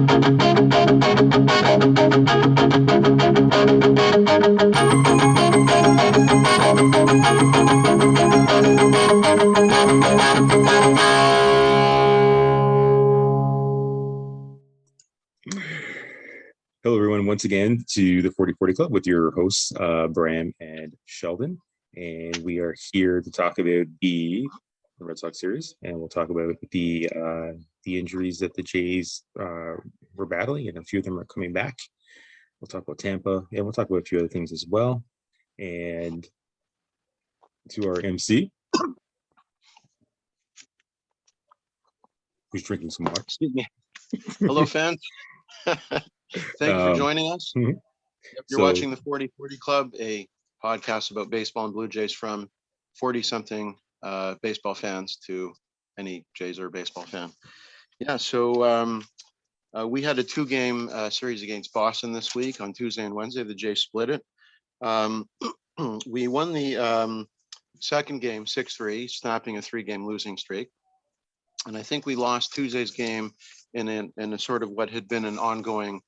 Hello, everyone, once again to the 40/40 Club with your hosts, Bram and Sheldon. And we are here to talk about the Red Sox series, and we'll talk about the injuries that the Jays were battling, and a few of them are coming back. We'll talk about Tampa, and we'll talk about a few other things as well. And to our MC, who's drinking some water. Excuse me. Hello, fans. Thank you for joining us. Mm-hmm. If you're watching the 40/40 Club, a podcast about baseball and Blue Jays from 40-something baseball fans to any Jays or baseball fan. Yeah, so we had a two-game series against Boston this week on Tuesday and Wednesday. The Jays split it. We won the second game 6-3, snapping a three-game losing streak. And I think we lost Tuesday's game in a sort of what had been an ongoing,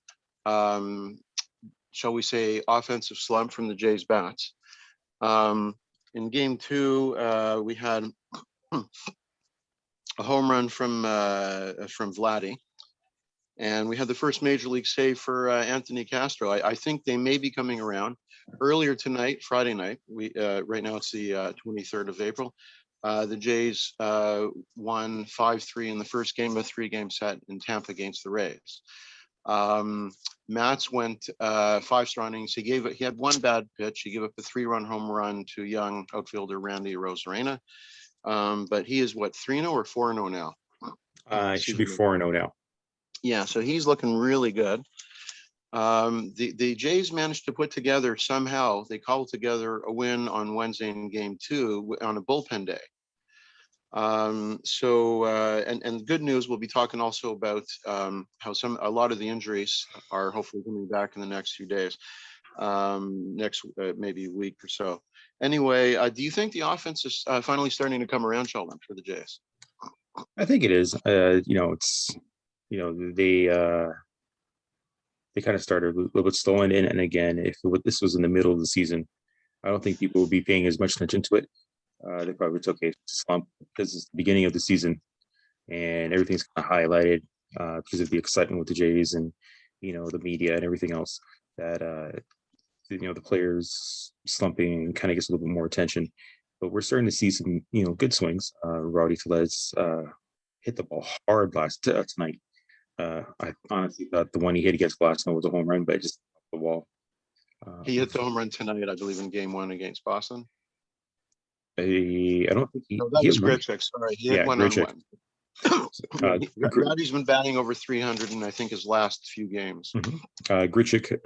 shall we say, offensive slump from the Jays bats. In game two, we had a home run from Vladdy, and we had the first major league save for Anthony Castro. I think they may be coming around. Earlier tonight, Friday night, right now it's the 23rd of April. The Jays won 5-3 in the first game of a three-game set in Tampa against the Rays. Matz went 5 innings. He had one bad pitch. He gave up a 3-run home run to young outfielder Randy Arozarena. But he is what, 3-0 or 4-0 now? Should be 4-0 now. Yeah, so he's looking really good. The Jays managed to put together somehow, they called together a win on Wednesday in game 2 on a bullpen day. And good news, we'll be talking also about how a lot of the injuries are hopefully coming back in the next few days, next maybe week or so. Anyway, do you think the offense is finally starting to come around, Sheldon, for the Jays? I think it is. They kind of started a little bit slow, and again, if this was in the middle of the season, I don't think people would be paying as much attention to it. They probably would say, okay, it's a slump because it's the beginning of the season, and everything's kind of highlighted because of the excitement with the Jays and the media and everything else. That the players slumping kind of gets a little bit more attention. But we're starting to see some good swings. Rowdy Tellez hit the ball hard last tonight. I honestly thought the one he hit against Glasnow was a home run, but just off the wall. He hit the home run tonight, I believe, in game 1 against Boston. I don't think he. No, that was Grichuk. Sorry, he hit one Grichuk. on one. Rowdy's been batting over 300 in I think his last few games. Mm-hmm. Grichuk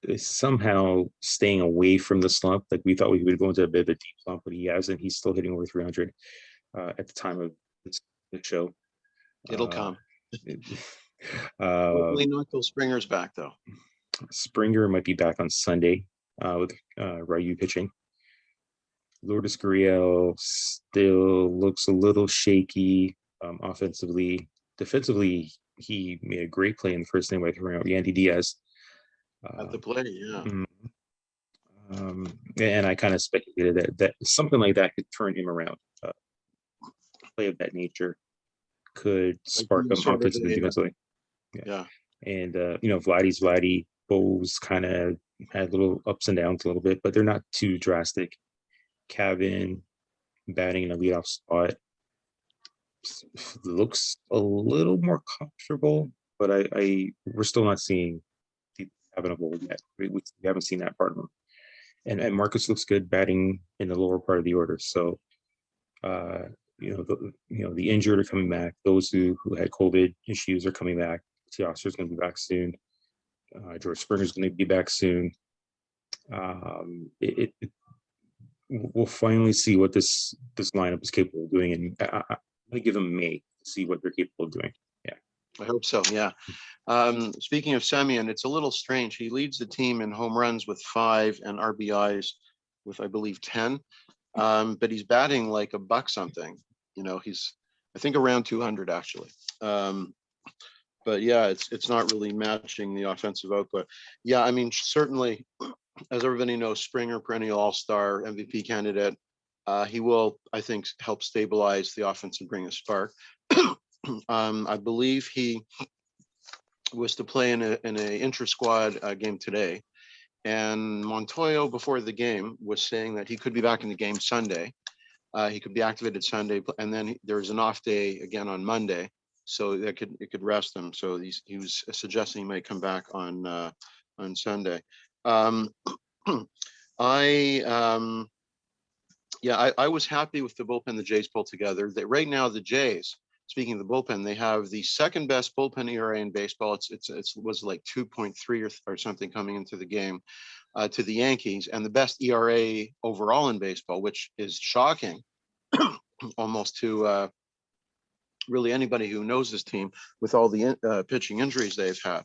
is somehow staying away from the slump. Like we thought we would go into a bit of a deep slump, but he hasn't. He's still hitting over 300 at the time of the show. It'll come. Hopefully not till Springer's back, though. Springer might be back on Sunday with Ryu pitching. Lourdes Gurriel still looks a little shaky offensively. Defensively, he made a great play in the first inning by throwing out Yandy Diaz. At the play, yeah. And I kind of speculated that something like that could turn him around. Play of that nature could spark him offensively, defensively. Yeah. And Vladdy's Vladdy. Bo's kind of had little ups and downs a little bit, but they're not too drastic. Kevin batting in a leadoff spot looks a little more comfortable, but we're still not seeing Kevin of old yet. We haven't seen that part of him. And Marcus looks good batting in the lower part of the order. So, the injured are coming back. Those who had COVID issues are coming back. Teoscar's going to be back soon. George Springer's going to be back soon. We'll finally see what this lineup is capable of doing, and I'm going to give them May to see what they're capable of doing. Yeah, I hope so. Yeah. Speaking of Semien, it's a little strange. He leads the team in home runs with 5 and RBIs with, I believe, 10. But he's batting like $1 something. He's I think around 200 actually. but yeah, it's not really matching the offensive output. Yeah, I mean, certainly, as everybody knows, Springer, perennial All-Star, MVP candidate. He will, I think, help stabilize the offense and bring a spark. I believe he was to play in a intra-squad game today, and Montoyo before the game was saying that he could be back in the game Sunday. He could be activated Sunday, and then there's an off day again on Monday, so it could rest him. So he was suggesting he might come back on Sunday. Um, I yeah, I was happy with the bullpen the Jays pulled together. That right now the Jays, speaking of the bullpen, they have the second best bullpen ERA in baseball. It was like 2.3 or something coming into the game to the Yankees, and the best ERA overall in baseball, which is shocking almost to really anybody who knows this team with all the pitching injuries they've had.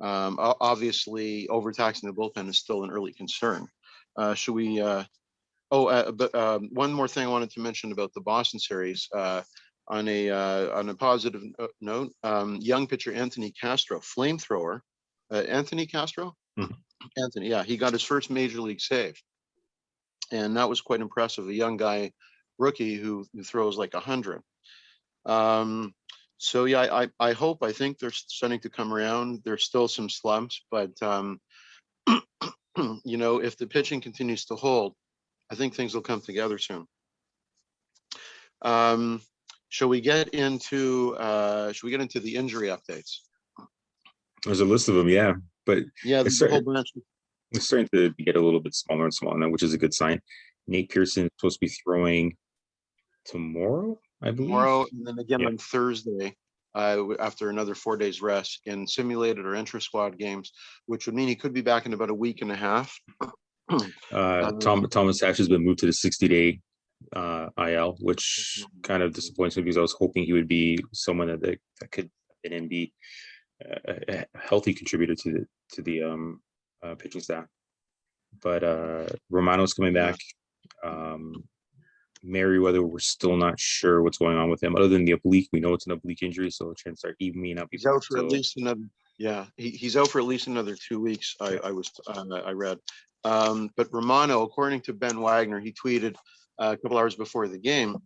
Obviously, overtaxing the bullpen is still an early concern. Should we? But one more thing I wanted to mention about the Boston series. On a positive note, young pitcher Anthony Castro, flamethrower, Anthony Castro, Anthony, yeah, he got his first major league save, and that was quite impressive. A young guy, rookie who throws like 100. So yeah, I think they're starting to come around. There's still some slumps, but if the pitching continues to hold, I think things will come together soon. Shall we get into the injury updates? There's a list of them, yeah, but Yeah, there's a whole bunch. It's starting to get a little bit smaller and smaller now, which is a good sign. Nate Pearson is supposed to be throwing tomorrow, I believe. Tomorrow, and then again on Thursday, after another 4 days rest in simulated or intra-squad games, which would mean he could be back in about a week and a half. Thomas Hatch has been moved to the 60-day IL, which kind of disappoints me because I was hoping he would be someone that could and be a healthy contributor to the pitching staff. But Romano's coming back. Merriweather, we're still not sure what's going on with him. Other than the oblique, we know it's an oblique injury, so chance start evening up. He's out for at least another. Yeah, he's out for at least another 2 weeks. I read. But Romano, according to Ben Wagner, he tweeted a couple hours before the game.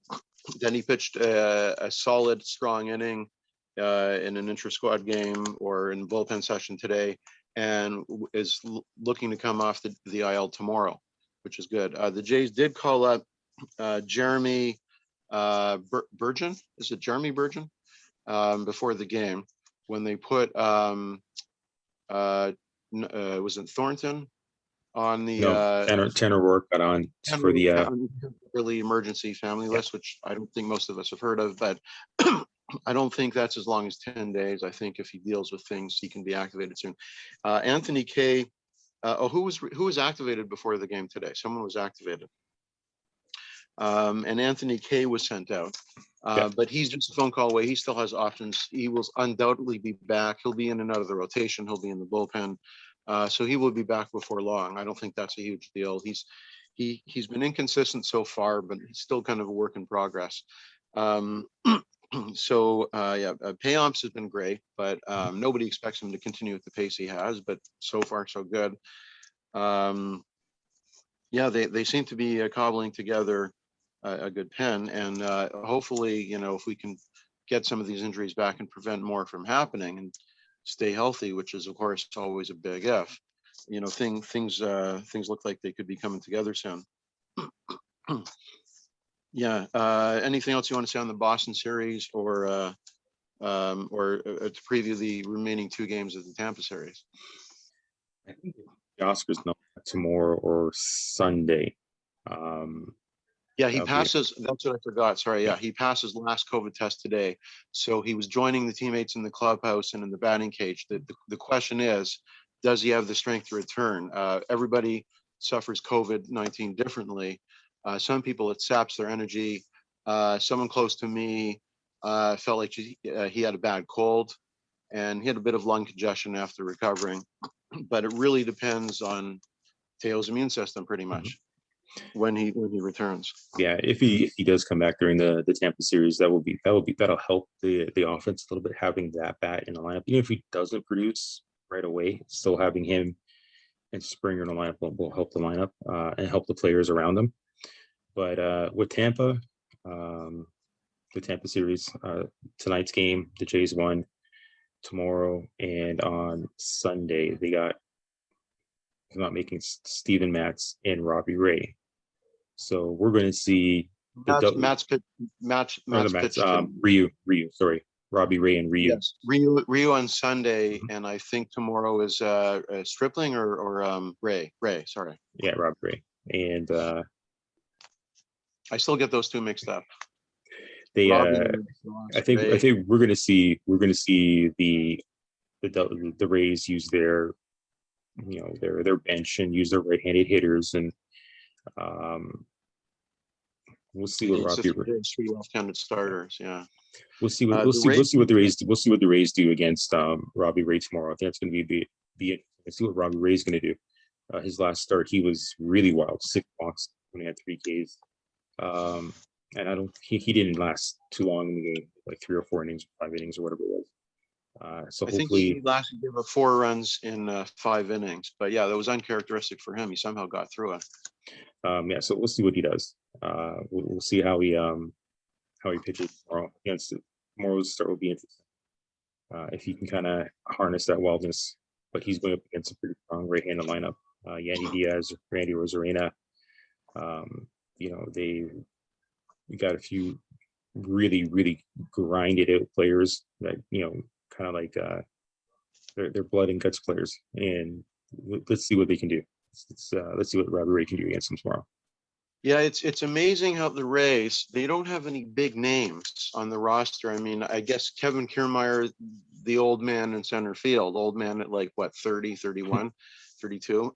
Then he pitched a solid, strong inning in an intra-squad game or in bullpen session today, and is looking to come off the IL tomorrow, which is good. The Jays did call up Jeremy Burgeon. Is it Jeremy Burgeon? Before the game, when they put was it Thornton on the Tanner Rourke got on for the early emergency family list, which I don't think most of us have heard of, but I don't think that's as long as 10 days. I think if he deals with things, he can be activated soon. Anthony Kay, who was activated before the game today? Someone was activated. And Anthony Kay was sent out, but he's just a phone call away. He still has options. He will undoubtedly be back. He'll be in and out of the rotation. He'll be in the bullpen, so he will be back before long. I don't think that's a huge deal. He's been inconsistent so far, but he's still kind of a work in progress. So Payamps has been great, but nobody expects him to continue at the pace he has. But so far, so good. They seem to be cobbling together a good pen, and hopefully, if we can get some of these injuries back and prevent more from happening and stay healthy, which is of course always a big if. Things look like they could be coming together soon. Anything else you want to say on the Boston series, or to preview the remaining 2 games of the Tampa series? I think the Oscars know tomorrow or Sunday. He passes. That's what I forgot. Sorry. Yeah, he passes last COVID test today. So he was joining the teammates in the clubhouse and in the batting cage. The question is, does he have the strength to return? Everybody suffers COVID-19 differently. Some people, it saps their energy. Someone close to me felt like he had a bad cold, and he had a bit of lung congestion after recovering. But it really depends on Teo's immune system, pretty much. when he returns. Yeah, if he does come back during the Tampa series, that'll help the offense a little bit, having that bat in the lineup. Even if he doesn't produce right away, still having him and Springer in the lineup will help the lineup and help the players around them. But with Tampa, the Tampa series, tonight's game, the Jays won. Tomorrow and on Sunday, they got, if I'm not making, Steven Matz and Robbie Ray. So we're going to see Matt's pitched Ryu, sorry, Robbie Ray and Ryu. Yes, Ryu on Sunday, and I think tomorrow is Stripling or Ray. Sorry. Yeah, Robbie Ray, and I still get those two mixed up. They, I think we're going to see the Rays use their bench and use their right-handed hitters, and we'll see what Robbie Ray. Three left-handed starters, yeah. We'll see what the Rays do against Robbie Ray tomorrow. I think that's going to be let's see what Robbie Ray's going to do. His last start, he was really wild, 6 walks when he had 3 Ks. And he didn't last too long in the game, like 3 or 4 innings, 5 innings, or whatever it was. So hopefully, I think he lasted 4 runs in 5 innings, but yeah, that was uncharacteristic for him. He somehow got through it. Yeah, so we'll see what he does. We'll see how he pitches tomorrow. Tomorrow's start will be interesting. If he can kind of harness that wildness, but he's going up against a pretty strong right-handed lineup. Yandy Diaz, Randy Rosarena. We got a few really, really grinded out players that, kind of like they're blood and guts players. And let's see what they can do. Let's see what Robbie Ray can do against them tomorrow. Yeah, it's amazing how the Rays, they don't have any big names on the roster. I mean, I guess Kevin Kiermaier, the old man in center field, old man at like, 30, 31, 32.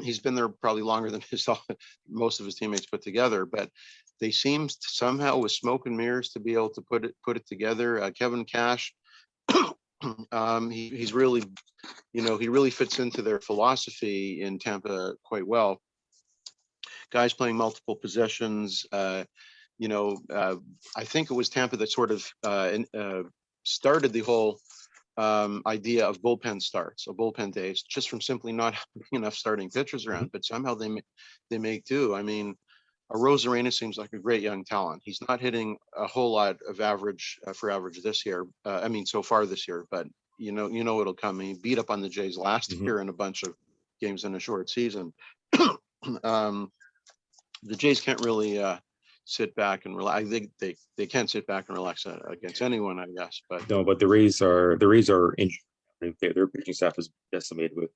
He's been there probably longer than most of his teammates put together, but they seem somehow with smoke and mirrors to be able to put it together. Kevin Cash, he's really, he really fits into their philosophy in Tampa quite well. Guys playing multiple positions. I think it was Tampa that sort of started the whole idea of bullpen starts, of bullpen days, just from simply not having enough starting pitchers around. But somehow they make do. I mean, Rosarena seems like a great young talent. He's not hitting a whole lot of average for average this year. So far this year, but it'll come. He beat up on the Jays last year in a bunch of games in a short season. The Jays can't really sit back and relax. I think they can't sit back and relax against anyone, I guess. But no, but the Rays are injured. Their pitching staff is decimated with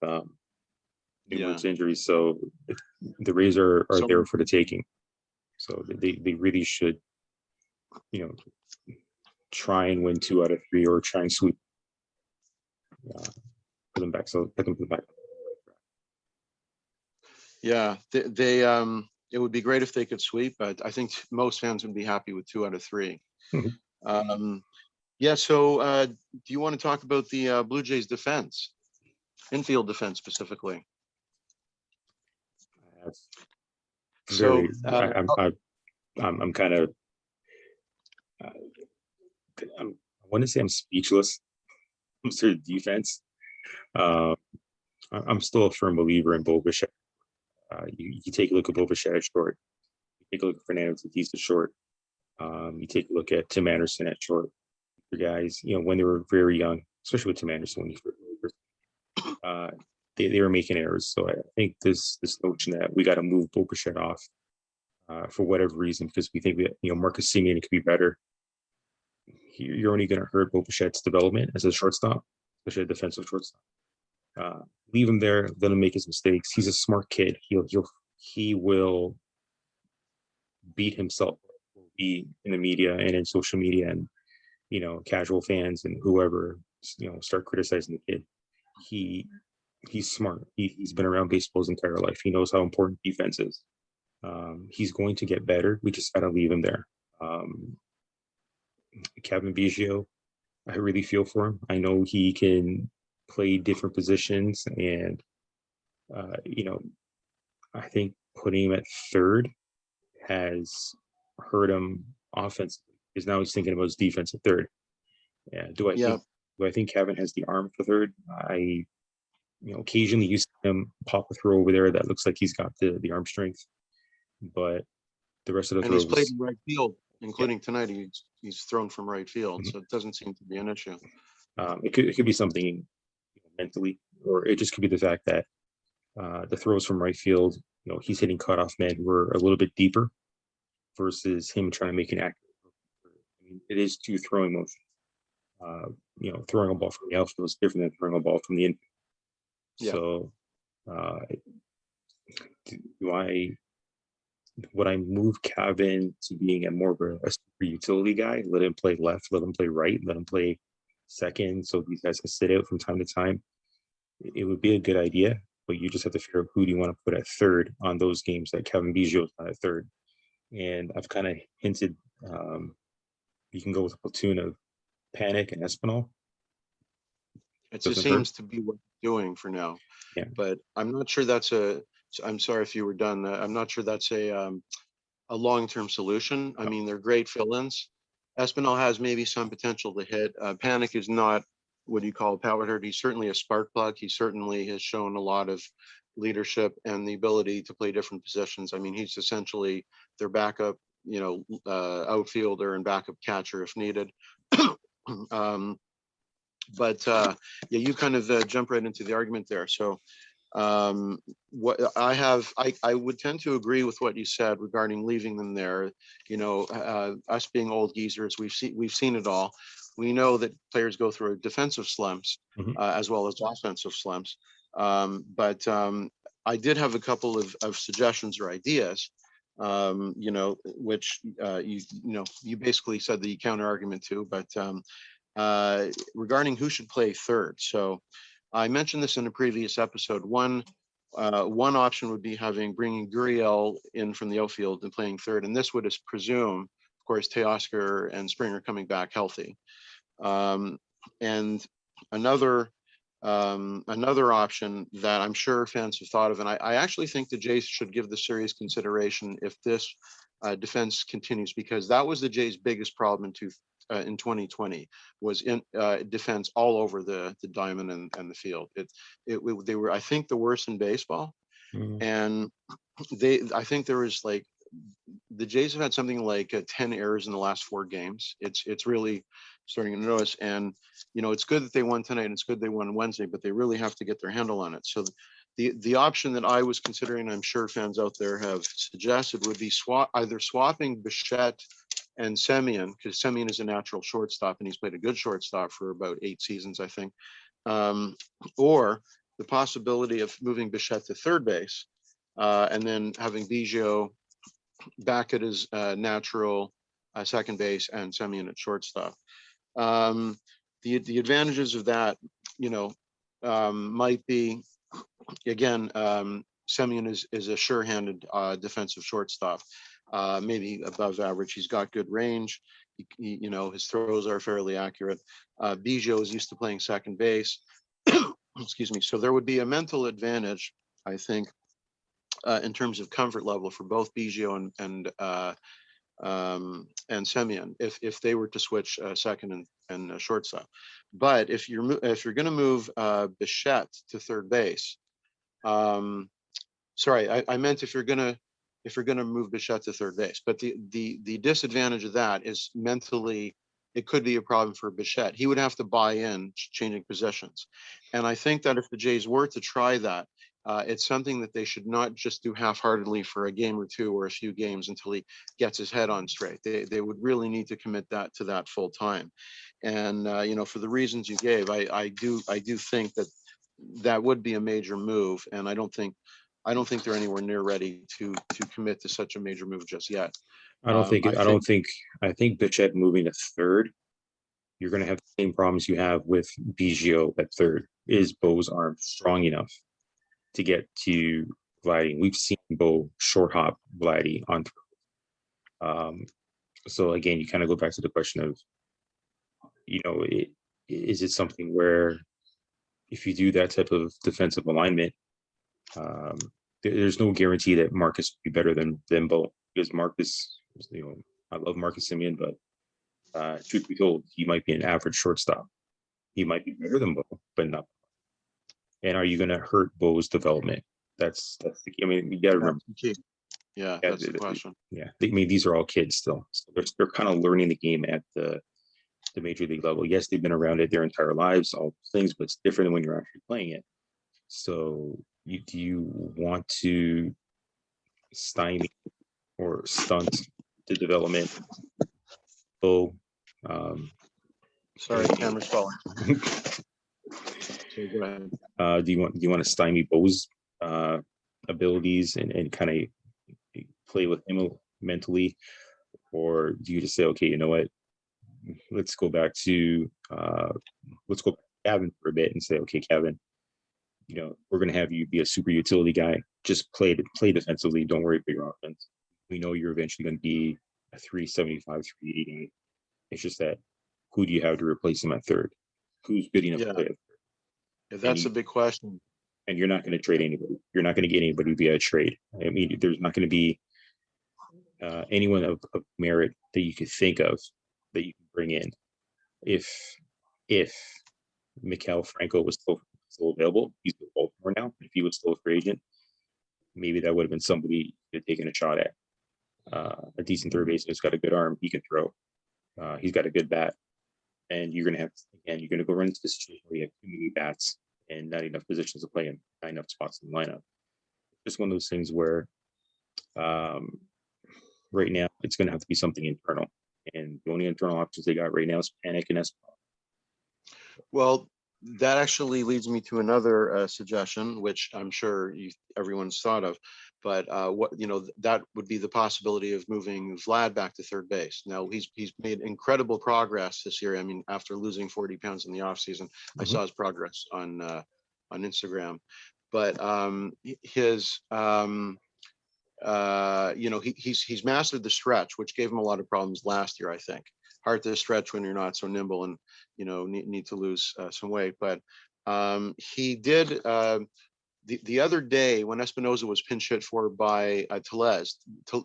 numerous injuries. So the Rays are there for the taking. So they really should, try and win 2 out of 3 or try and sweep. Put them back. So put them back. Yeah, it would be great if they could sweep, but I think most fans would be happy with 2 out of 3. So do you want to talk about the Blue Jays defense, infield defense specifically? I'm kind of, I want to say I'm speechless to defense. I'm still a firm believer in Bo Bichette. You take a look at Bo Bichette at short. You take a look at Fernando Tatis at short. You take a look at Tim Anderson at short. The guys, when they were very young, especially with Tim Anderson when he first, they were making errors. So I think this notion that we got to move Bo Bichette off for whatever reason, because we think that Marcus Semien could be better. You're only going to hurt Bo Bichette's development as a shortstop, especially a defensive shortstop. Leave him there, let him make his mistakes. He's a smart kid. He will beat himself. Be in the media and in social media, and casual fans and whoever start criticizing the kid. He's smart. He's been around baseball his entire life. He knows how important defense is. He's going to get better. We just gotta leave him there. Kevin Biggio, I really feel for him. I know he can play different positions, and I think putting him at third has hurt him offensively because now he's thinking about his defense at third. Yeah. Yeah, Do I think Kevin has the arm for third? Occasionally you see him pop a throw over there that looks like he's got the arm strength, but the rest of the and he's played throws, in right field, yeah. including tonight. He's thrown from right field, Mhm. so it doesn't seem to be an issue. It could be something mentally, or it just could be the fact that the throws from right field, he's hitting cutoff men were a little bit deeper versus him trying to make an accurate. I mean, it is two throwing motion. Throwing a ball from the outfield is different than throwing a ball from the infield. Yeah. So, uh, do I would I move Kevin to being a more of a super utility guy? Let him play left, let him play right, let him play second, so these guys can sit out from time to time. It would be a good idea, but you just have to figure out who do you want to put at third on those games that Kevin Biggio's not at third. And I've kind of hinted you can go with a platoon of Panic and Espinal. It just Doesn't hurt. seems to be what they're doing for now. Yeah. But I'm not sure that's I'm sorry if you were done. I'm not sure that's a long-term solution. I mean, they're great fill-ins. Espinal has maybe some potential to hit. Panic is not what you call a power hitter. He's certainly a spark plug. He certainly has shown a lot of leadership and the ability to play different positions. I mean, he's essentially their backup, outfielder and backup catcher if needed. um, but yeah, you kind of jump right into the argument there. So what I would tend to agree with what you said regarding leaving them there. Us being old geezers, we've seen it all. We know that players go through defensive slumps Mhm. as well as offensive slumps. But I did have a couple of suggestions or ideas, which you basically said the counter argument to, but regarding who should play third. So I mentioned this in a previous episode. One option would be bringing Gurriel in from the outfield and playing third, and this would presume, of course, Teoscar and Springer coming back healthy. And another option that I'm sure fans have thought of, and I actually think the Jays should give this serious consideration if this defense continues, because that was the Jays' biggest problem in 2020 was in defense all over the diamond and the field. They were, I think, the worst in baseball, Mhm. and I think there was like the Jays have had something like 10 errors in the last 4 games. It's really starting to notice, and it's good that they won tonight, and it's good they won Wednesday, but they really have to get their handle on it. So the option that I was considering, I'm sure fans out there have suggested, would be either swapping Bichette and Semien, because Semien is a natural shortstop and he's played a good shortstop for about 8 seasons, I think, or the possibility of moving Bichette to third base, and then having Biggio back at his natural second base and Semien at shortstop. Um, the advantages of that, might be, again, Semien is a sure-handed defensive shortstop, maybe above average. He's got good range. His throws are fairly accurate. Biggio is used to playing second base. Excuse me. So there would be a mental advantage, I think, in terms of comfort level for both Biggio and Semien if they were to switch second and shortstop. But if you're going to move Bichette to third base, sorry, I meant if you're going to move Bichette to third base. But the disadvantage of that is mentally it could be a problem for Bichette. He would have to buy in changing positions, and I think that if the Jays were to try that, it's something that they should not just do half-heartedly for a game or two or a few games until he gets his head on straight. They would really need to commit to that full time, and for the reasons you gave, I do think that would be a major move, and I don't think they're anywhere near ready to commit to such a major move just yet. I don't think I I think don't think I think Bichette moving to third, you're going to have the same problems you have with Biggio at third. Is Bo's arm strong enough to get to Vladdy? We've seen Bo short hop Vladdy on throw. So again, you kind of go back to the question of, is it something where if you do that type of defensive alignment, um, there's no guarantee that Marcus will be better than Bo, because Marcus, I love Marcus Simeon, but truth be told, he might be an average shortstop. He might be better than Bo, but not. And are you going to hurt Bo's development? That's the key. I mean, you got to remember. Yeah, that's the question. Yeah, I mean, these are all kids still. So they're kind of learning the game at the major league level. Yes, they've been around it their entire lives, all things, but it's different than when you're actually playing it. So do you want to stymie or stunt the development? Bo, sorry, camera's falling. So go ahead. Do you want to stymie Bo's abilities and kind of play with him mentally, or do you just say, okay, you know what, let's go back to Kevin for a bit and say, okay, Kevin, we're going to have you be a super utility guy. Just play defensively. Don't worry about your offense. We know you're eventually going to be a 375, 380. It's just that who do you have to replace him at third? Who's good enough to play at third? Yeah, that's a big question. And you're not going to trade anybody. You're not going to get anybody via trade. I mean, there's not going to be anyone of merit that you could think of that you can bring in. If Mikael Franco was still available, he's with Baltimore now. If he was still a free agent, maybe that would have been somebody you could taken a shot at. A decent third baseman who's got a good arm, he can throw. He's got a good bat, and you're going to go run into the situation where you have too many bats and not enough positions to play in, not enough spots in the lineup. Just one of those things where right now it's going to have to be something internal, and the only internal options they got right now is Panic and Espinal. Well, that actually leads me to another suggestion, which I'm sure everyone's thought of, but that would be the possibility of moving Vlad back to third base. Now he's made incredible progress this year. I mean, after losing 40 pounds in the offseason, I saw his progress on Instagram, but he's mastered the stretch, which gave him a lot of problems last year, I think. Hard to stretch when you're not so nimble and need to lose some weight. But he did the other day when Espinoza was pinch hit for by Tellez.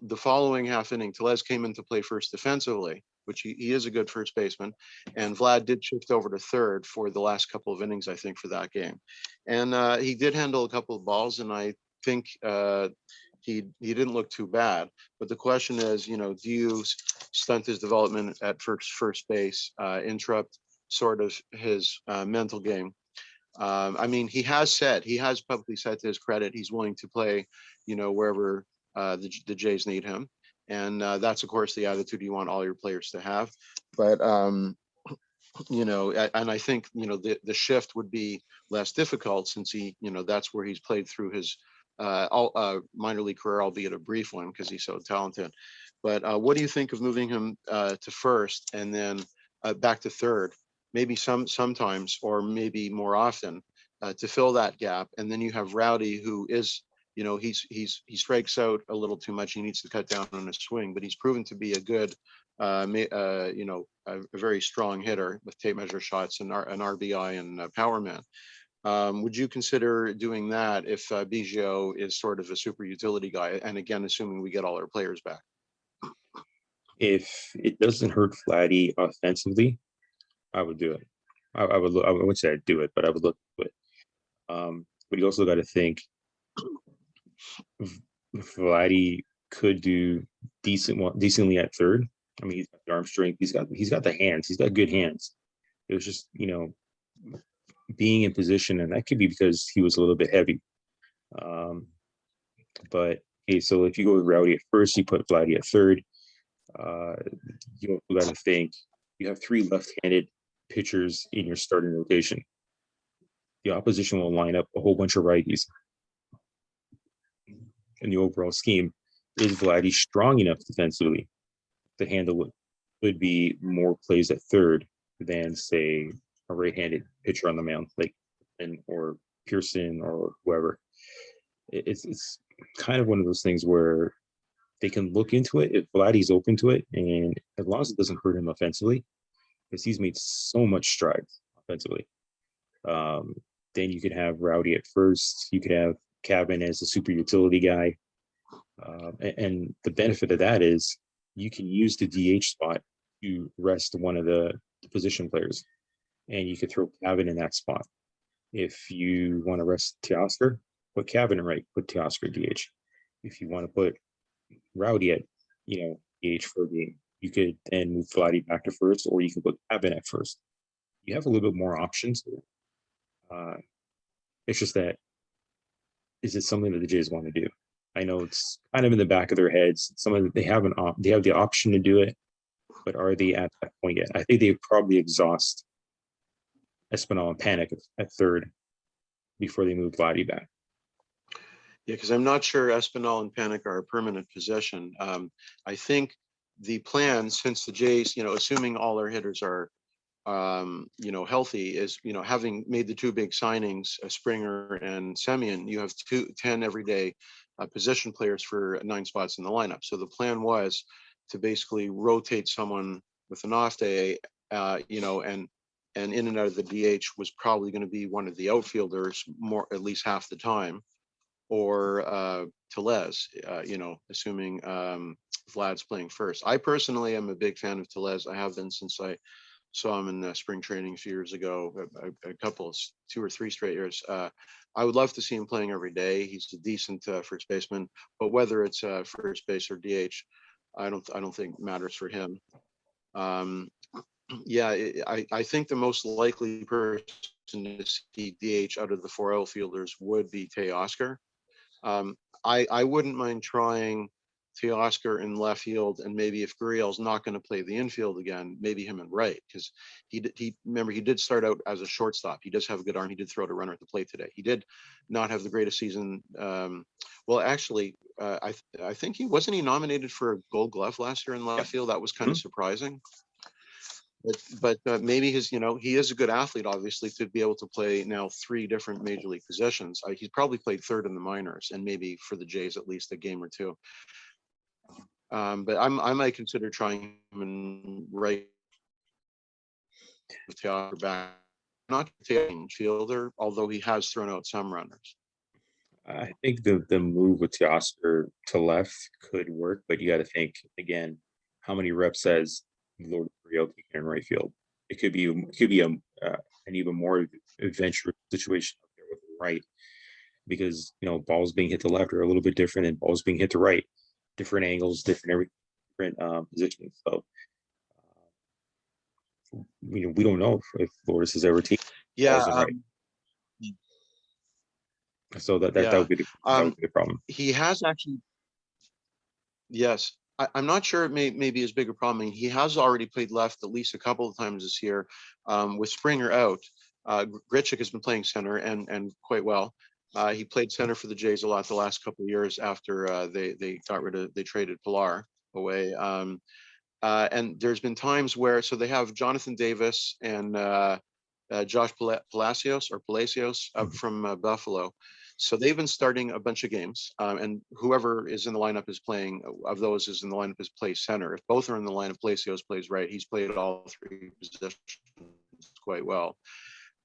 The following half inning, Tellez came in to play first defensively, which he is a good first baseman, and Vlad did shift over to third for the last couple of innings, I think, for that game, and he did handle a couple of balls, and I think he didn't look too bad. But the question is, do you stunt his development at first base, interrupt sort of his mental game? I mean, he has publicly said, to his credit, he's willing to play, wherever the Jays need him. And that's, of course, the attitude you want all your players to have. But, and I think, the shift would be less difficult since that's where he's played through his minor league career, albeit a brief one, because he's so talented. But what do you think of moving him to first and then back to third, maybe sometimes or maybe more often, to fill that gap? And then you have Rowdy, who is, he strikes out a little too much. He needs to cut down on his swing, but he's proven to be a good, a very strong hitter with tape measure shots and an RBI and power man. Would you consider doing that if Biggio is sort of a super utility guy? And again, assuming we get all our players back. If it doesn't hurt Vladdy offensively, I would do it. I would look. I wouldn't say I'd do it, but I would look at it. But you also got to think Vladdy could do decently at third. I mean, he's got the arm strength. He's got the hands. He's got good hands. It was just being in position, and that could be because he was a little bit heavy. But hey, so if you go with Rowdy at first, you put Vladdy at third. You got to think you have three left-handed pitchers in your starting rotation. The opposition will line up a whole bunch of righties. In the overall scheme, is Vladdy strong enough defensively to handle what could be more plays at third than, say, a right-handed pitcher on the mound, like or Pearson or whoever? It's kind of one of those things where they can look into it if Vladdy's open to it, and as long as it doesn't hurt him offensively, because he's made so much strides offensively. Then you could have Rowdy at first. You could have Cabin as a super utility guy. And the benefit of that is you can use the DH spot to rest one of the position players, and you could throw Cabin in that spot. If you want to rest Teoscar, put Cabin in right, put Teoscar DH. If you want to put Rowdy at, DH for a game, you could then move Vladdy back to first, or you could put Cabin at first. You have a little bit more options. It's just that, is it something that the Jays want to do? I know it's kind of in the back of their heads. They have they have the option to do it, but are they at that point yet? I think they probably exhaust Espinal and Panic at third before they move Vladdy back. Yeah, because I'm not sure Espinal and Panic are a permanent possession. I think the plan, since the Jays, assuming all their hitters are, healthy, is, having made the two big signings, Springer and Semien, you have 10 everyday position players for 9 spots in the lineup. So the plan was to basically rotate someone with an off day, and in and out of the DH was probably going to be one of the outfielders at least half the time, or Tellez, assuming Vlad's playing first. I personally am a big fan of Tellez. I have been since I saw him in spring training a few years ago, a couple, 2 or 3 straight years. I would love to see him playing every day. He's a decent first baseman, but whether it's first base or DH, I don't think matters for him. I think the most likely person to see DH out of the 4 outfielders would be Teoscar. I wouldn't mind trying Teoscar in left field, and maybe if Gurriel's not going to play the infield again, maybe him in right, because he did start out as a shortstop. He does have a good arm. He did throw to runner at the plate today. He did not have the greatest season. I think he nominated for a Gold Glove last year in left field. That was kind of surprising. But maybe he is a good athlete, obviously, to be able to play now 3 different major league positions. He's probably played third in the minors, and maybe for the Jays at least a game or 2. But I might consider trying him in right with Teoscar back. Not a fielder, although he has thrown out some runners. I think the move with Teoscar to left could work, but you got to think again, how many reps has Lord Gurriel taken in right field? It could be an even more adventurous situation up there with the right, because balls being hit to left are a little bit different than balls being hit to right. Different angles, different positions. So we don't know if Lourdes has ever taken balls in right. So that would be the problem. He has actually. Yes, I'm not sure it may be as big a problem. I mean, he has already played left at least a couple of times this year, with Springer out. Grichuk has been playing center and quite well. He played center for the Jays a lot the last couple of years after they traded Pilar away. And there's been times where, so they have Jonathan Davis and Josh Palacios up from Buffalo. So they've been starting a bunch of games, and whoever is in the lineup is playing. Of those is in the lineup is plays center. If both are in the lineup, Palacios plays right. He's played all 3 positions quite well.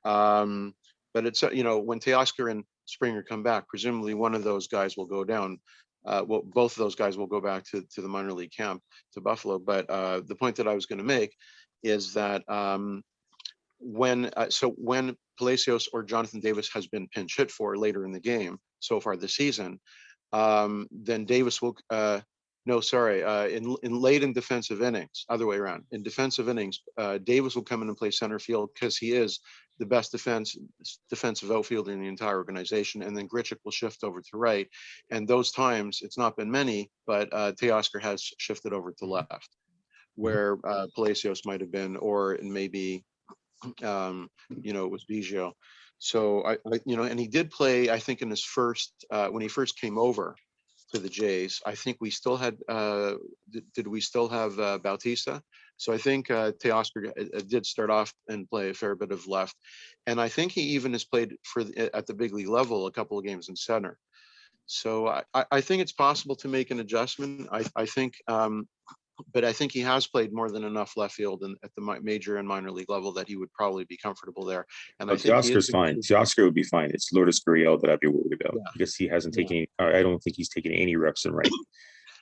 But it's when Teoscar and Springer come back, presumably one of those guys will go down. Both of those guys will go back to the minor league camp to Buffalo. But the point that I was going to make is that when Palacios or Jonathan Davis has been pinch hit for later in the game so far this season, then Davis will in late in defensive innings, other way around. In defensive innings, Davis will come in and play center field because he is the best defensive outfielder in the entire organization, and then Grichuk will shift over to right. And those times, it's not been many, but Teoscar has shifted over to left, where Palacios might have been, or maybe it was Biggio. So and he did play, I think, in his first when he first came over to the Jays. I think we still had did we still have Bautista? So I think Teoscar did start off and play a fair bit of left, and I think he even has played at the big league level a couple of games in center. So I think it's possible to make an adjustment. I think but I think he has played more than enough left field and at the major and minor league level that he would probably be comfortable there. And I But think he is Teoscar's fine. Teoscar would be fine. It's Lourdes Gurriel that I'd be worried about yeah, because he hasn't yeah. taken. I don't think he's taken any reps in right.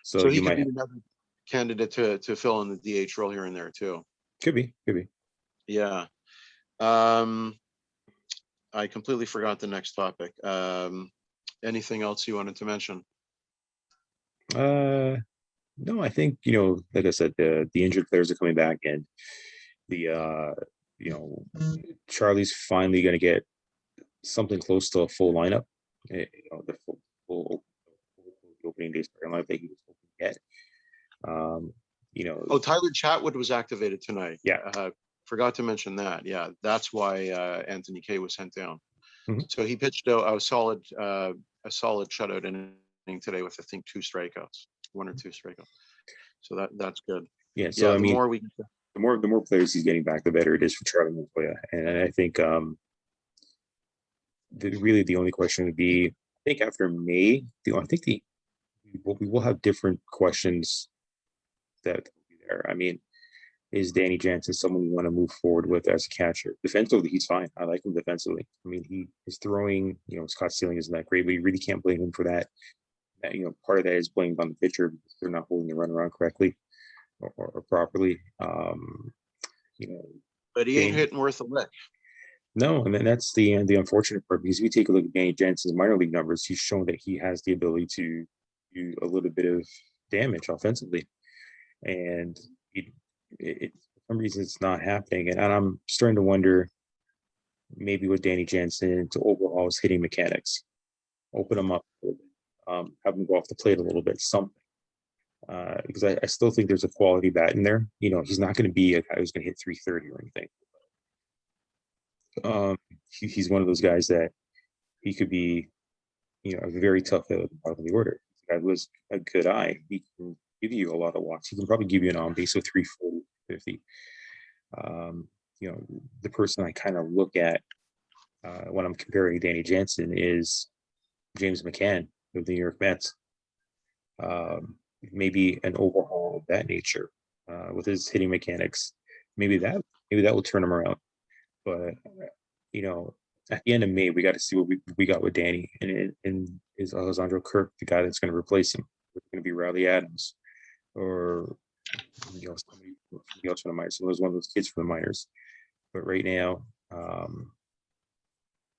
So So he you could might be have, another candidate to fill in the DH role here and there too. could be. Yeah. Um, I completely forgot the next topic. Anything else you wanted to mention? No, I think like I said, the injured players are coming back, and the you know, Charlie's finally going to get something close to a full lineup. The full opening day starting lineup that he was hoping to get. Um, you know, Oh, Tyler Chatwood was activated tonight. yeah. Forgot to mention that. Yeah, that's why Anthony Kay was sent down. Mhm. So he pitched a solid shutout inning today with I think 2 strikeouts, 1 or 2 strikeouts. So that's good. Yeah. So Yeah, I the mean, more we the more players he's getting back, the better it is for Charlie Montoya. And I think really the only question would be, I think after May, I think we will have different questions that will be there. I mean, is Danny Jansen someone you want to move forward with as a catcher? Defensively, he's fine. I like him defensively. I mean, his throwing, his caught stealing isn't that great, but you really can't blame him for that. Part of that is blamed on the pitcher because they're not holding the run around correctly or properly. You know, but he ain't Danny, hitting worth a lick. no, and then that's the unfortunate part because if we take a look at Danny Jansen's minor league numbers, he's shown that he has the ability to do a little bit of damage offensively, and for some reason it's not happening. And I'm starting to wonder maybe with Danny Jansen to overhaul his hitting mechanics, open him up a little bit, have him go off the plate a little bit, something. Because I still think there's a quality bat in there. He's not going to be a guy who's going to hit 330 or anything. He's one of those guys that he could be, a very tough hit at the bottom of the order. The guy who has a good eye. He can give you a lot of walks. He can probably give you an on base of 340, 50. The person I kind of look at when I'm comparing Danny Jansen is James McCann of the New York Mets. Maybe an overhaul of that nature with his hitting mechanics. Maybe that will turn him around. But at the end of May, we got to see what we got with Danny, and is Alessandro Kirk the guy that's going to replace him? Is it going to be Riley Adams or somebody else from the minors? So it was one of those kids from the minors. But right now,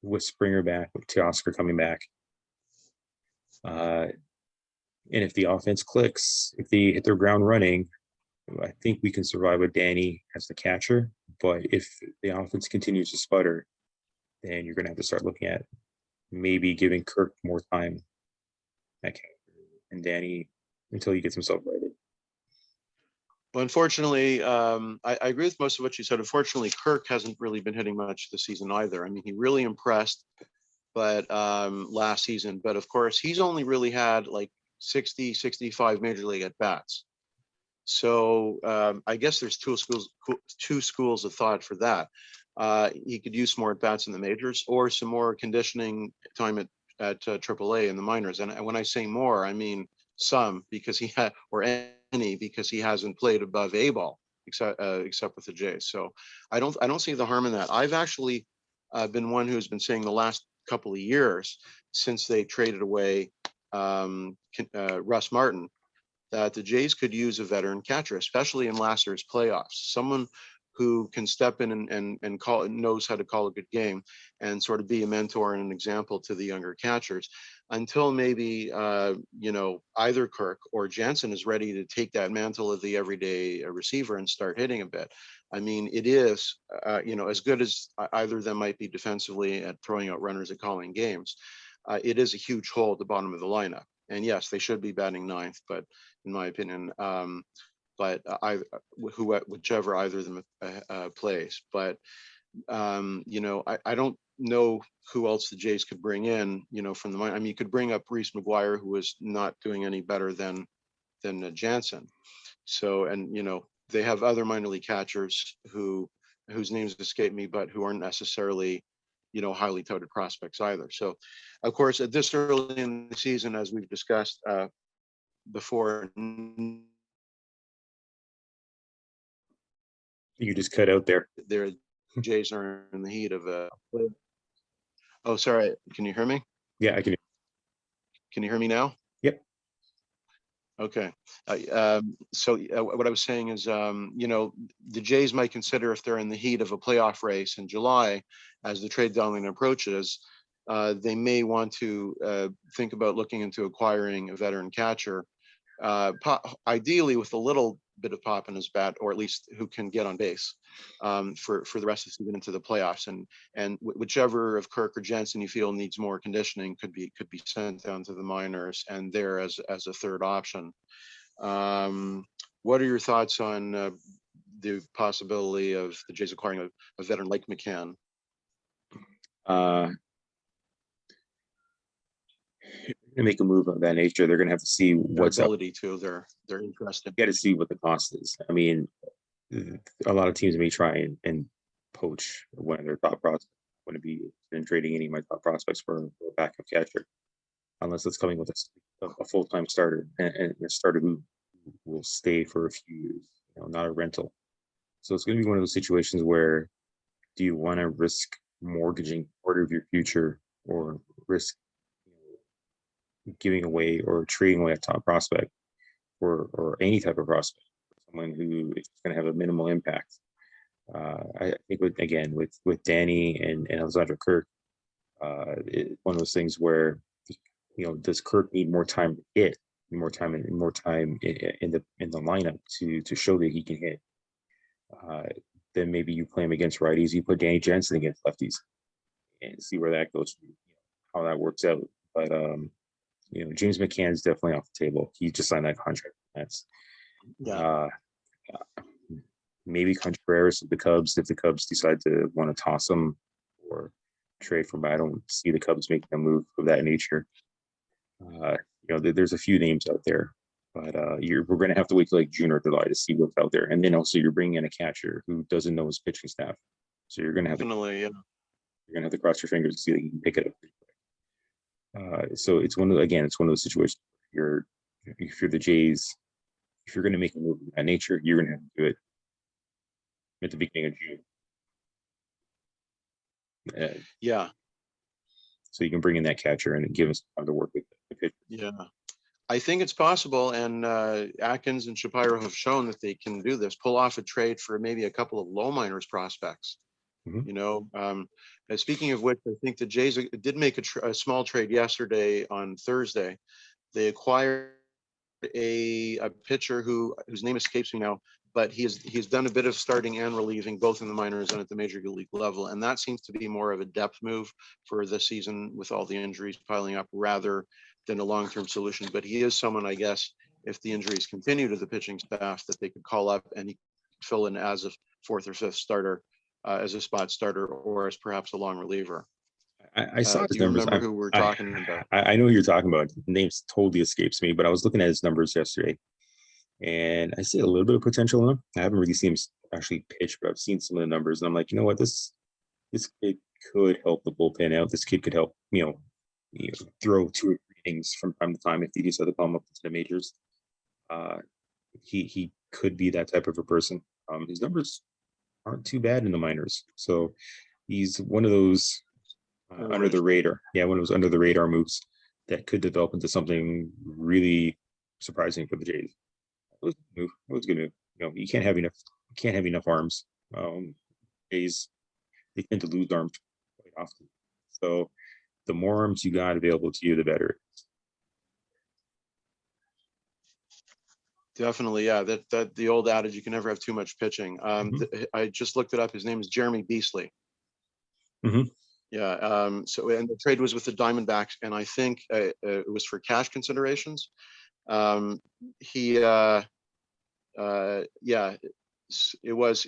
with Springer back, with Teoscar coming back, and if the offense clicks, if they hit their ground running, I think we can survive with Danny as the catcher. But if the offense continues to sputter, then you're going to have to start looking at maybe giving Kirk more time at catcher and Danny until he gets himself righted. Well, unfortunately, I agree with most of what you said. Unfortunately, Kirk hasn't really been hitting much this season either. I mean, he really impressed, but last season. But of course, he's only really had like 60, 65 major league at bats. So I guess there's two schools of thought for that. He could use more at bats in the majors or some more conditioning time at AAA in the minors. And when I say more, I mean some, because he had, or any, because he hasn't played above A ball except with the Jays. So I don't see the harm in that. I've actually been one who's been saying the last couple of years since they traded away Russ Martin, that the Jays could use a veteran catcher, especially in last year's playoffs. Someone who can step in and call, knows how to call a good game and sort of be a mentor and an example to the younger catchers until maybe, either Kirk or Jansen is ready to take that mantle of the everyday receiver and start hitting a bit. I mean, it is, as good as either of them might be defensively at throwing out runners and calling games, it is a huge hole at the bottom of the lineup. And yes, they should be batting ninth, but in my opinion, whichever either of them plays. But I don't know who else the Jays could bring in, from the minor. I mean, you could bring up Reese McGuire, who is not doing any better than Jansen. So, and they have other minor league catchers whose names escape me, but who aren't necessarily highly touted prospects either. So, of course, at this early in the season, as we've discussed before, You just cut out there. Their Jays are in the heat of a. Oh, sorry. Can you hear me? Yeah, I can. Can you hear me now? Yep. Okay. What I was saying is, the Jays might consider, if they're in the heat of a playoff race in July, as the trade deadline approaches, they may want to think about looking into acquiring a veteran catcher, ideally with a little bit of pop in his bat, or at least who can get on base for the rest of the season into the playoffs. And whichever of Kirk or Jensen you feel needs more conditioning could be sent down to the minors and there as a third option. What are your thoughts on the possibility of the Jays acquiring a veteran like McCann? Uh, to make a move of that nature, they're going to have to see Their what's up. ability to, their interest in. You got to see what the cost is. I mean, a lot of teams may try and poach one of their top prospects. Wouldn't be in trading any of my top prospects for a backup catcher, unless it's coming with a full-time starter and a starter who will stay for a few years, not a rental. So it's going to be one of those situations where, do you want to risk mortgaging part of your future, or risk giving away or trading away a top prospect or any type of prospect, someone who is going to have a minimal impact? I think with Danny and Alexander Kirk, one of those things where, does Kirk need more time to hit, more time in the lineup to show that he can hit? Then maybe you play him against righties. You put Danny Jensen against lefties and see where that goes, how that works out. But James McCann is definitely off the table. He just signed that contract. That's maybe Contreras of the Cubs, if the Cubs decide to want to toss him or trade for him. I don't see the Cubs making a move of that nature. There's a few names out there, but we're going to have to wait till like June or July to see what's out there. And then also you're bringing in a catcher who doesn't know his pitching staff, so you're going to have you're going to have to cross your fingers to see that you can pick it up. So it's one of those situations. If you're the Jays, if you're going to make a move of that nature, you're going to have to do it at the beginning of June. So you can bring in that catcher and give us time to work with the pitcher. Yeah, I think it's possible, and Atkins and Shapiro have shown that they can do this. Pull off a trade for maybe a couple of low minors prospects. Mm-hmm. Speaking of which, I think the Jays did make a small trade yesterday on Thursday. They acquired a pitcher whose name escapes me now, but he's done a bit of starting and relieving both in the minors and at the major league level, and that seems to be more of a depth move for this season with all the injuries piling up rather than a long-term solution. But he is someone, I guess, if the injuries continue to the pitching staff, that they could call up and he could fill in as a fourth or fifth starter, as a spot starter, or as perhaps a long reliever. I saw his numbers. Remember who we're talking about? I know who you're talking about. The names totally escapes me, but I was looking at his numbers yesterday, and I see a little bit of potential in him. I haven't really seen him actually pitch, but I've seen some of the numbers, and I'm like, you know what, this kid could help the bullpen out. This kid could help, throw 2 or 3 innings from time to time if he decide to come up into the majors. He could be that type of a person. His numbers aren't too bad in the minors, so he's one of those under the radar. Yeah, one of those under the radar moves that could develop into something really surprising for the Jays. It was a good move. You can't have enough arms. Jays, they tend to lose arms quite often. So the more arms you got available to you, the better. Definitely, yeah. That the old adage, you can never have too much pitching. I just looked it up. His name is Jeremy Beasley. Mm-hmm. Yeah. So, and the trade was with the Diamondbacks, and I think it was for cash considerations. It was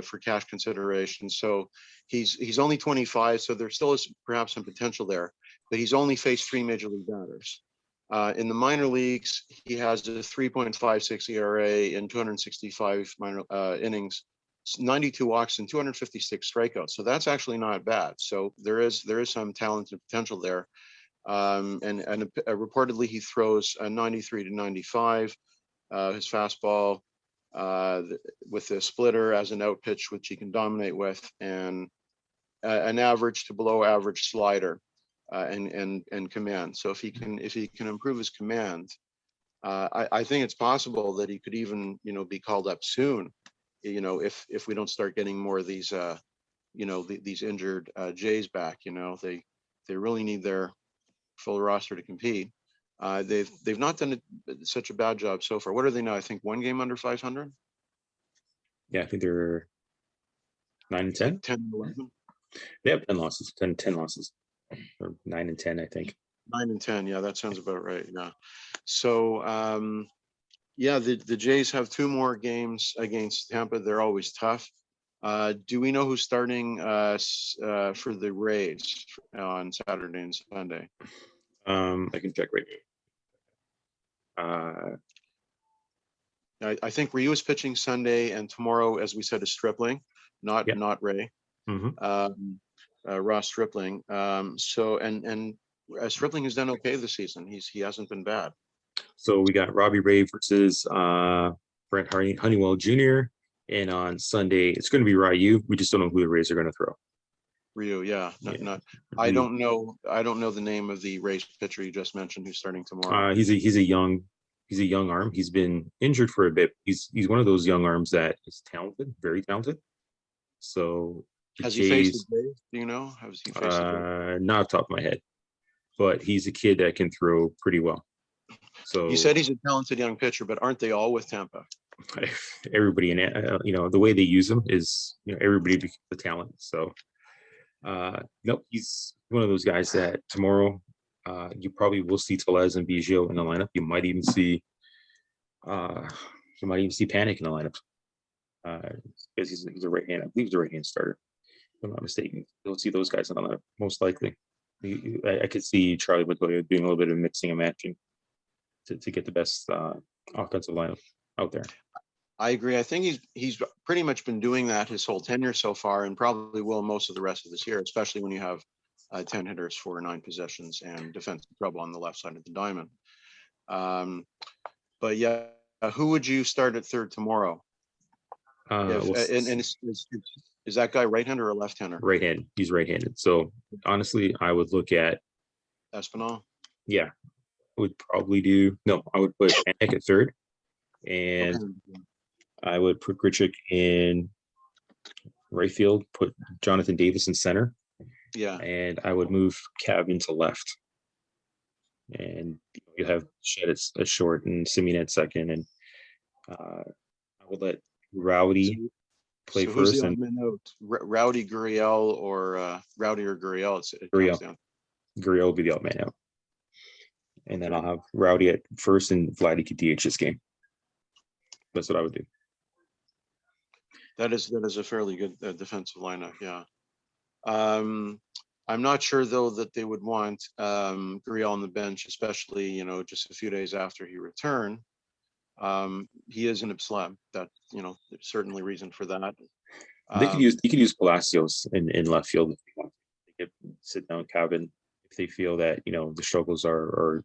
for cash consideration. So he's only 25, so there still is perhaps some potential there, but he's only faced 3 major league batters. In the minor leagues, he has a 3.56 ERA in 265 minor innings, 92 walks and 256 strikeouts. So that's actually not bad. So there is some talent and potential there. And reportedly he throws a 93 to 95. His fastball with the splitter as an out pitch, which he can dominate with, and an average to below average slider and command. So if he can improve his command, I think it's possible that he could even be called up soon. If we don't start getting more of these these injured Jays back. They really need their full roster to compete. They've not done such a bad job so far. What are they now? I think one game under 500. Yeah, I think they're 9 and 10. Like 10, 11. They have 10 losses, 10 losses, or 9 and 10, I think. 9 and 10. Yeah, that sounds about right. Yeah. So yeah, the Jays have 2 more games against Tampa. They're always tough. Do we know who's starting for the Rays on Saturday and Sunday? I can check right now. I think Ryu is pitching Sunday, and tomorrow, as we said, is Stripling, not Ray. Mm-hmm. Ross Stripling. So Stripling has done okay this season. He hasn't been bad. So we got Robbie Ray versus Brent Honeywell Jr. And on Sunday, it's going to be Ryu. We just don't know who the Rays are going to throw. Ryu, yeah. Not. I don't know the name of the Rays pitcher you just mentioned who's starting tomorrow. He's a young arm. He's been injured for a bit. He's one of those young arms that is talented, very talented. So has he faced the Jays? Do you know? Has he faced not off the top of my head, but he's a kid that can throw pretty well. So you said he's a talented young pitcher, but aren't they all with Tampa? Everybody in it, the way they use him is, everybody becomes the talent. So, nope, he's one of those guys that tomorrow, you probably will see Tellez and Biggio in the lineup. You might even see, Panic in the lineup, because he's a right hand. I believe he's a right hand starter, if I'm not mistaken. You'll see those guys in the lineup most likely. I could see Charlie Woodward doing a little bit of mixing and matching to get the best offensive lineup out there. I agree. I think he's pretty much been doing that his whole tenure so far, and probably will most of the rest of this year, especially when you have 10 hitters for 9 possessions and defensive trouble on the left side of the diamond. But yeah, who would you start at third tomorrow? Is that guy right-hander or left-hander? Right-handed. He's right-handed. So honestly, I would look at Espinal. Yeah, I would probably do. No, I would put Panic at third, and I would put Grichuk in right field. Put Jonathan Davis in center. Yeah, and I would move Cavan to left, and you have Shed at short and Simeon at second, and I would let Rowdy play first. Who's the odd man out? Rowdy, Gurriel, or Rowdy or Gurriel? Gurriel will be the odd man out, and then I'll have Rowdy at first, and Vladdy could DH this game. That's what I would do. That is a fairly good defensive lineup. Yeah. I'm not sure though that they would want Gurriel on the bench, especially just a few days after he returned. He is an Ipslam. That there's certainly reason for that. They could use Palacios in left field if they want. They could sit down Cavan if they feel that the struggles are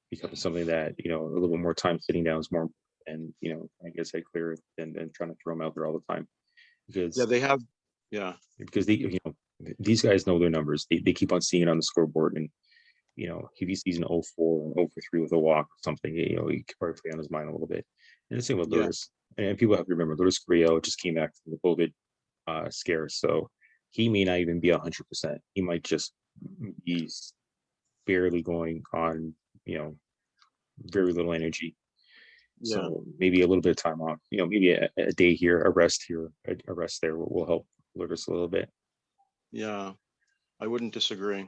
becoming something that a little bit more time sitting down is more, and I guess I clear than trying to throw them out there all the time. Because they have because they these guys know their numbers. They keep on seeing it on the scoreboard, and if he sees an 0-4 and 0-3 with a walk or something, he could probably play on his mind a little bit. And the same with Lourdes. And people have to remember, Lourdes Gurriel just came back from the COVID scare, so he may not even be 100%. He might just be barely going on, very little energy. So maybe a little bit of time off, maybe a day here, a rest here, a rest there will help Lourdes a little bit. Yeah, I wouldn't disagree.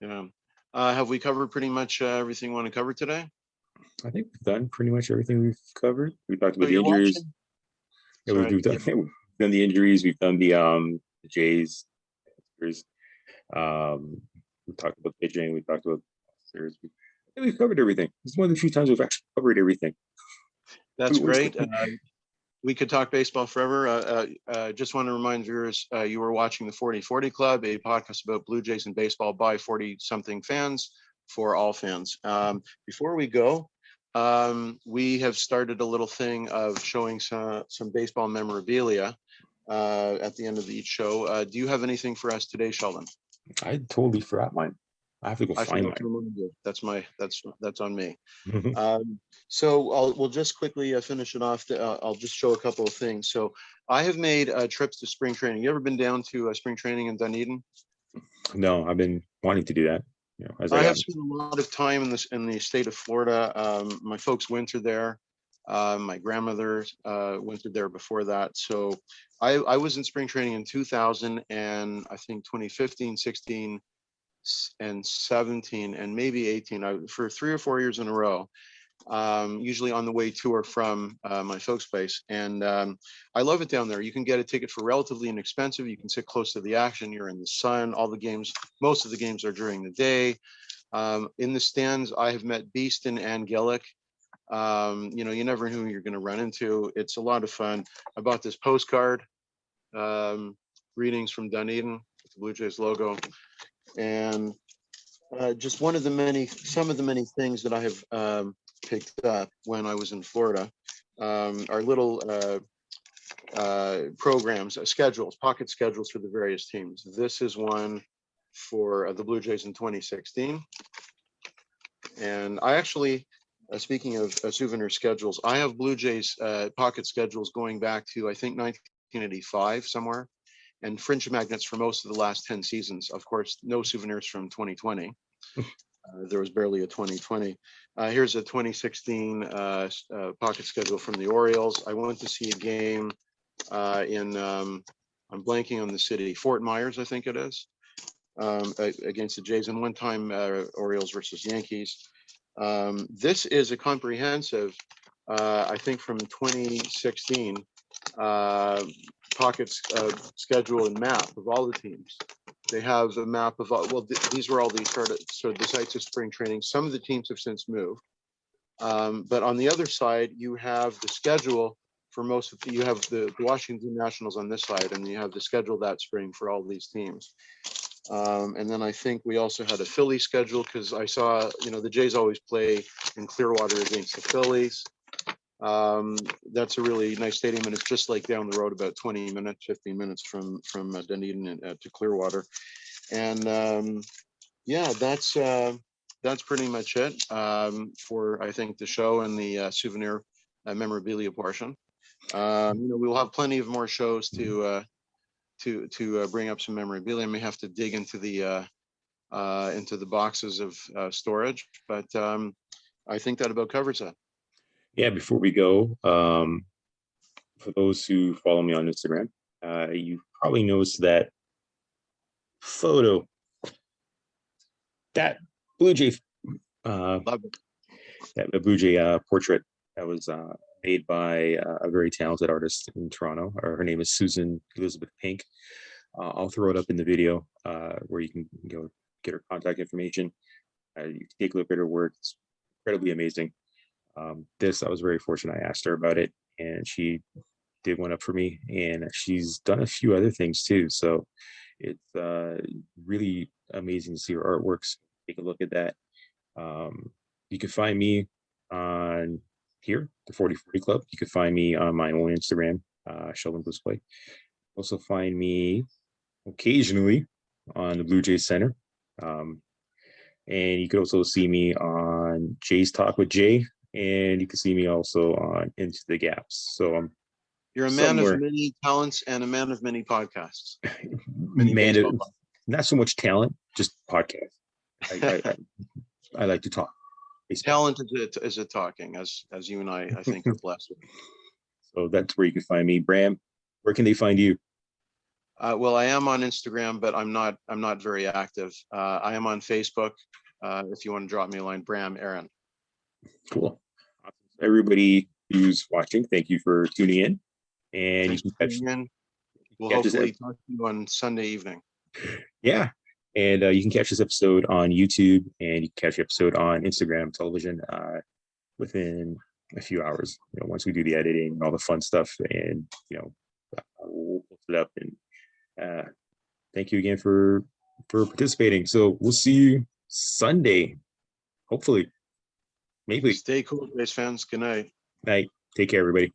Yeah. Have we covered pretty much everything we want to cover today? I think we've done pretty much everything we've covered. We talked about the injuries. We've done the injuries. We've done the Jays. We talked about pitching. We talked about series. We've covered everything. It's one of the few times we've actually covered everything. That's great. We could talk baseball forever. Just want to remind viewers, you were watching the 40-40 Club, a podcast about Blue Jays and baseball by 40-something fans for all fans. Before we go, We have started a little thing of showing some baseball memorabilia at the end of each show. Do you have anything for us today, Sheldon? I totally forgot mine. I have to go I find forgot to remind you. That's on me. mine. So we'll just quickly finish it off. I'll just show a couple of things. So I have made trips to spring training. You ever been down to spring training in Dunedin? No, I've been wanting to do that. As I I have got spent a lot of time in the state of Florida. My folks wintered there. My grandmother wintered there before that. So I was in spring training in 2000 and I think 2015, 16, and 17, and maybe 18. For 3 or 4 years in a row. Usually on the way to or from my folks' place. And I love it down there. You can get a ticket for relatively inexpensive. You can sit close to the action. You're in the sun. All the games, most of the games are during the day. In the stands, I have met Beeston and Gillick. You never know who you're going to run into. It's a lot of fun. I bought this postcard, greetings from Dunedin, with the Blue Jays logo. And just some of the many things that I have picked up when I was in Florida are little programs, schedules, pocket schedules for the various teams. This is one for the Blue Jays in 2016. And I actually, speaking of souvenir schedules, I have Blue Jays pocket schedules going back to, I think, 1985 somewhere, and fringe magnets for most of the last 10 seasons. Of course, no souvenirs from 2020. There was barely a 2020. Here's a 2016 pocket schedule from the Orioles. I went to see a game I'm blanking on the city, Fort Myers, I think it is, against the Jays, and one time Orioles versus Yankees. This is a comprehensive, I think from 2016, pockets schedule and map of all the teams. They have a map of all, well, these were all the sort of the sites of spring training. Some of the teams have since moved. But on the other side, you have the schedule for most of you have the Washington Nationals on this side, and you have the schedule that spring for all these teams. And then I think we also had a Philly schedule because I saw, the Jays always play in Clearwater against the Phillies. That's a really nice stadium, and it's just like down the road, about 20 minutes, 15 minutes from Dunedin to Clearwater. And yeah, that's pretty much it for, I think, the show and the souvenir memorabilia portion. We'll have plenty of more shows to bring up some memorabilia. I may have to dig into the boxes of storage, but I think that about covers that. Yeah, before we go, for those who follow me on Instagram, you probably noticed that photo, that Blue Jay, Love it. that Blue Jay portrait that was made by a very talented artist in Toronto. Her name is Susan Elizabeth Pink. I'll throw it up in the video where you can get her contact information. You can take a look at her work. It's incredibly amazing. I was very fortunate. I asked her about it, and she did one up for me. And she's done a few other things too. So it's really amazing to see her artworks. Take a look at that. You can find me on here, the 4040 Club. You can find me on my own Instagram, Sheldon Blues Play. Also find me occasionally on the Blue Jays Center. And you could also see me on Jay's Talk with Jay, and you can see me also on Into the Gaps. So You're a man of many talents and a man of many podcasts. Man, not so much talent, just podcast. I like to talk. Talent is a talking, as you and I think are blessed with. So that's where you can find me. Bram, where can they find you? Well, I am on Instagram, but I'm not very active. I am on Facebook. If you want to drop me a line, Bram Aaron. Cool. Everybody who's watching, thank you for tuning in. And Thanks you can catch. We'll hopefully talk to you on Sunday evening. Yeah. And you can catch this episode on YouTube, and you can catch the episode on Instagram television within a few hours. Once we do the editing and all the fun stuff, and we'll post it up. And thank you again for participating. So we'll see you Sunday, hopefully. Maybe. Stay cool, Jays fans. Good night. Night. Take care, everybody.